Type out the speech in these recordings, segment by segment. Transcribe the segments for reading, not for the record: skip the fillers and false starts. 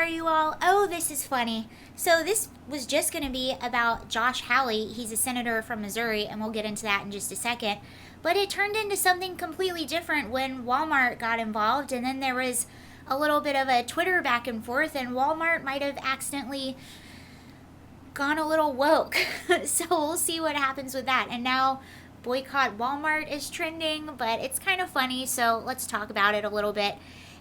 are you all? Oh, this is funny. So this was just going to be about Josh Hawley. He's a senator from Missouri, and we'll get into that in just a second. But it turned into something completely different when Walmart got involved, and then there was a little bit of a Twitter back and forth, and Walmart might have accidentally gone a little woke. So we'll see what happens with that. And now boycott Walmart is trending, but it's kind of funny, so let's talk about it a little bit.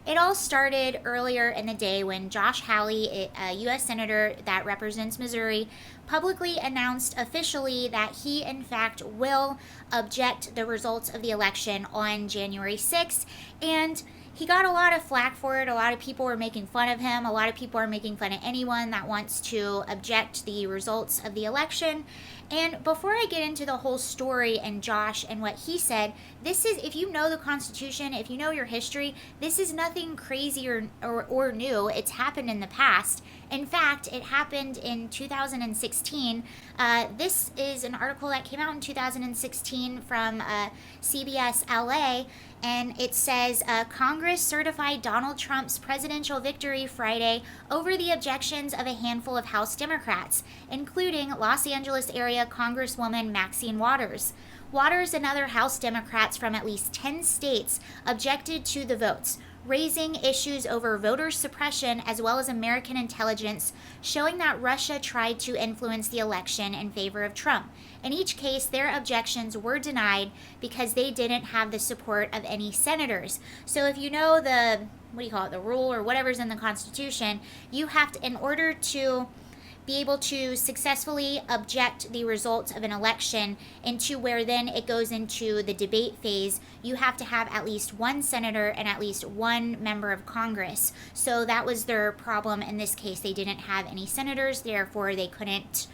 It all started earlier in the day when Josh Hawley, a U.S. Senator that represents Missouri, publicly announced officially that he, in fact, will object the results of the election on January 6th. And he got a lot of flack for it. A lot of people were making fun of him. A lot of people are making fun of anyone that wants to object the results of the election. And before I get into the whole story and Josh and what he said, this is, if you know the Constitution, if you know your history, this is nothing crazy or new. It's happened in the past. In fact, it happened in 2016. This is an article that came out in 2016 from CBS LA, and it says Congress certified Donald Trump's presidential victory Friday over the objections of a handful of House Democrats, including Los Angeles area Congresswoman Maxine Waters. Waters and other House Democrats from at least 10 states objected to the votes, raising issues over voter suppression as well as American intelligence, showing that Russia tried to influence the election in favor of Trump. In each case, their objections were denied because they didn't have the support of any senators. So if you know the, the rule or whatever's in the Constitution, you have to, in order to be able to successfully object the results of an election into where then it goes into the debate phase, you have to have at least one senator and at least one member of Congress. So that was their problem in this case. They didn't have any senators, therefore they couldn't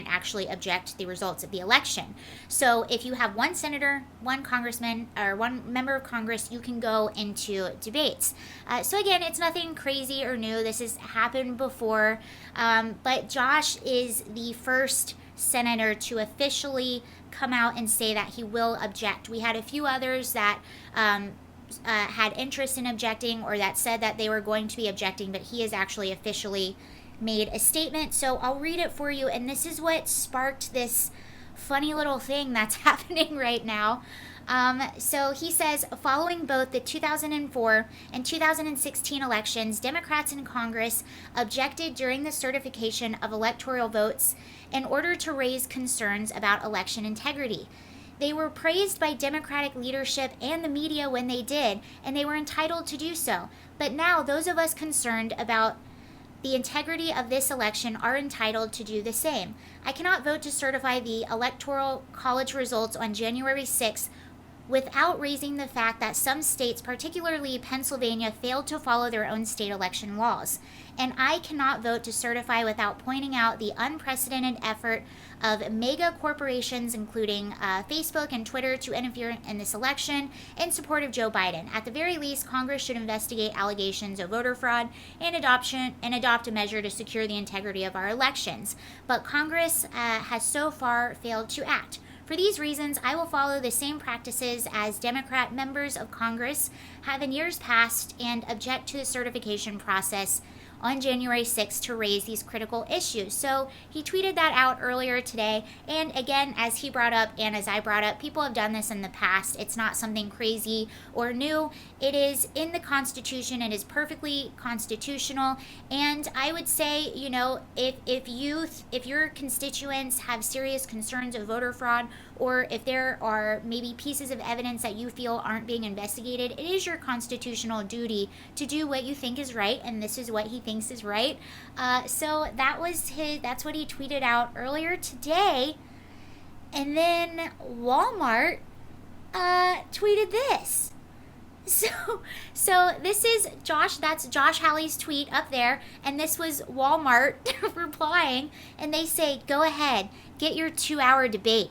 actually object the results of the election. So if you have one senator, one congressman, or one member of Congress, you can go into debates. So again, it's nothing crazy or new. This has happened before. But Josh is the first senator to officially come out and say that he will object. We had a few others that had interest in objecting or that said that they were going to be objecting, but he is actually officially made a statement. So I'll read it for you, and this is what sparked this funny little thing that's happening right now. So he says, following both the 2004 and 2016 elections, Democrats in Congress objected during the certification of electoral votes in order to raise concerns about election integrity. They were praised by Democratic leadership and the media when they did, and they were entitled to do so. But now those of us concerned about the integrity of this election are entitled to do the same. I cannot vote to certify the Electoral College results on January 6th without raising the fact that some states, particularly Pennsylvania, failed to follow their own state election laws. And I cannot vote to certify without pointing out the unprecedented effort of mega corporations, including Facebook and Twitter, to interfere in this election in support of Joe Biden. At the very least, Congress should investigate allegations of voter fraud and adopt a measure to secure the integrity of our elections. But Congress has so far failed to act. For these reasons, I will follow the same practices as Democrat members of Congress have in years past and object to the certification process on January 6th to raise these critical issues. So he tweeted that out earlier today. And again, as he brought up and as I brought up, people have done this in the past. It's not something crazy or new. It is in the Constitution. It is perfectly constitutional. And I would say, if your constituents have serious concerns of voter fraud, or if there are maybe pieces of evidence that you feel aren't being investigated, it is your constitutional duty to do what you think is right, and this is what he thinks is right. So that's what he tweeted out earlier today. And then Walmart tweeted this. So this is that's Josh Hawley's tweet up there, and this was Walmart replying, and they say, go ahead, get your 2-hour debate.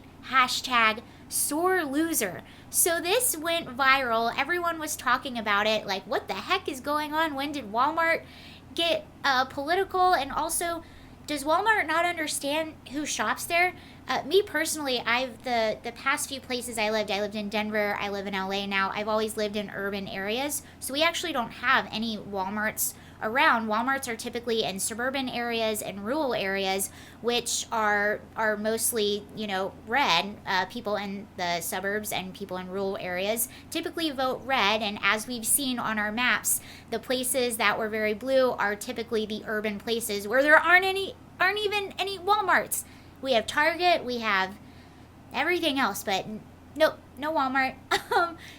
#sore loser. So this went viral. Everyone was talking about it. Like, what the heck is going on? When did Walmart get political? And also, does Walmart not understand who shops there? Me personally, the past few places I lived in Denver, I live in LA now. I've always lived in urban areas, so we actually don't have any Walmarts around. Walmarts are typically in suburban areas and rural areas, which are mostly, red. People in the suburbs and people in rural areas typically vote red, and as we've seen on our maps, the places that were very blue are typically the urban places where there aren't even any Walmarts. We have Target, we have everything else, but nope, no Walmart.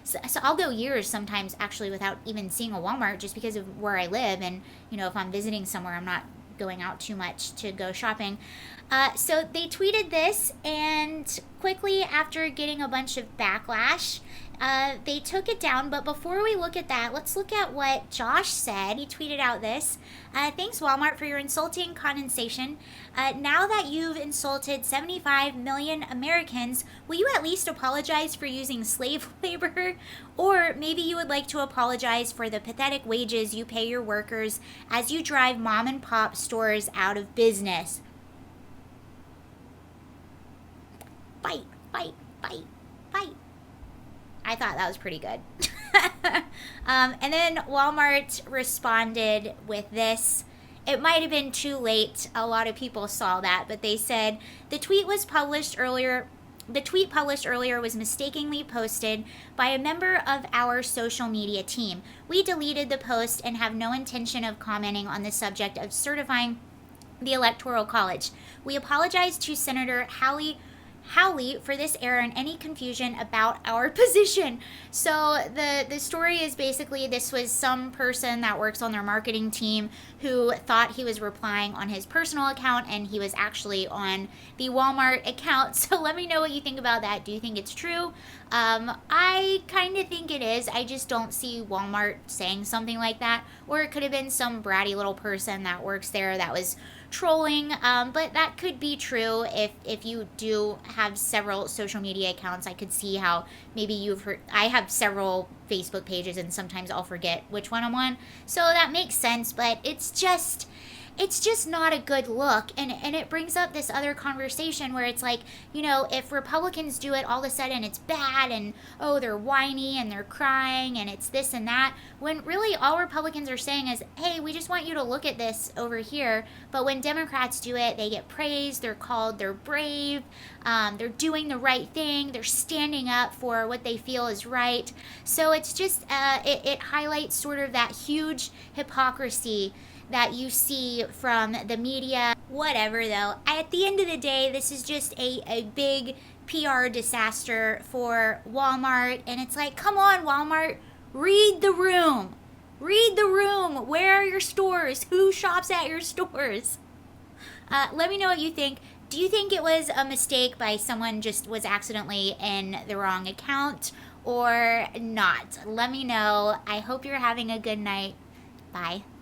So I'll go years sometimes actually without even seeing a Walmart just because of where I live. And, if I'm visiting somewhere, I'm not going out too much to go shopping. So they tweeted this, and quickly after getting a bunch of backlash, they took it down. But before we look at that, let's look at what Josh said. He tweeted out this. Thanks, Walmart, for your insulting condensation. Now that you've insulted 75 million Americans, will you at least apologize for using slave labor? Or maybe you would like to apologize for the pathetic wages you pay your workers as you drive mom and pop stores out of business. Fight, fight, fight, fight. I thought that was pretty good. And then Walmart responded with this. It might have been too late. A lot of people saw that, but they said the tweet published earlier was mistakenly posted by a member of our social media team. We deleted the post and have no intention of commenting on the subject of certifying the Electoral College. We apologize to Senator Hawley for this error and any confusion about our position. So the story is basically this was some person that works on their marketing team who thought he was replying on his personal account and he was actually on the Walmart account. So let me know what you think about that. Do you think it's true? I kind of think it is. I just don't see Walmart saying something like that. Or it could have been some bratty little person that works there that was trolling, but that could be true if you do have several social media accounts. I could see how maybe you've heard. I have several Facebook pages and sometimes I'll forget which one I'm on, so that makes sense. But it's just not a good look, and it brings up this other conversation where it's like, if Republicans do it, all of a sudden it's bad, and oh, they're whiny and they're crying and it's this and that, when really all Republicans are saying is, hey, we just want you to look at this over here. But when Democrats do it, they get praised, they're brave, they're doing the right thing, they're standing up for what they feel is right. So it's just it highlights sort of that huge hypocrisy that you see from the media. Whatever, though, at the end of the day, this is just a big PR disaster for Walmart, and it's like, come on, Walmart, read the room. Where are your stores? Who shops at your stores? Let me know what you think. Do you think it was a mistake by someone just was accidentally in the wrong account or not? Let me know. I hope you're having a good night. Bye.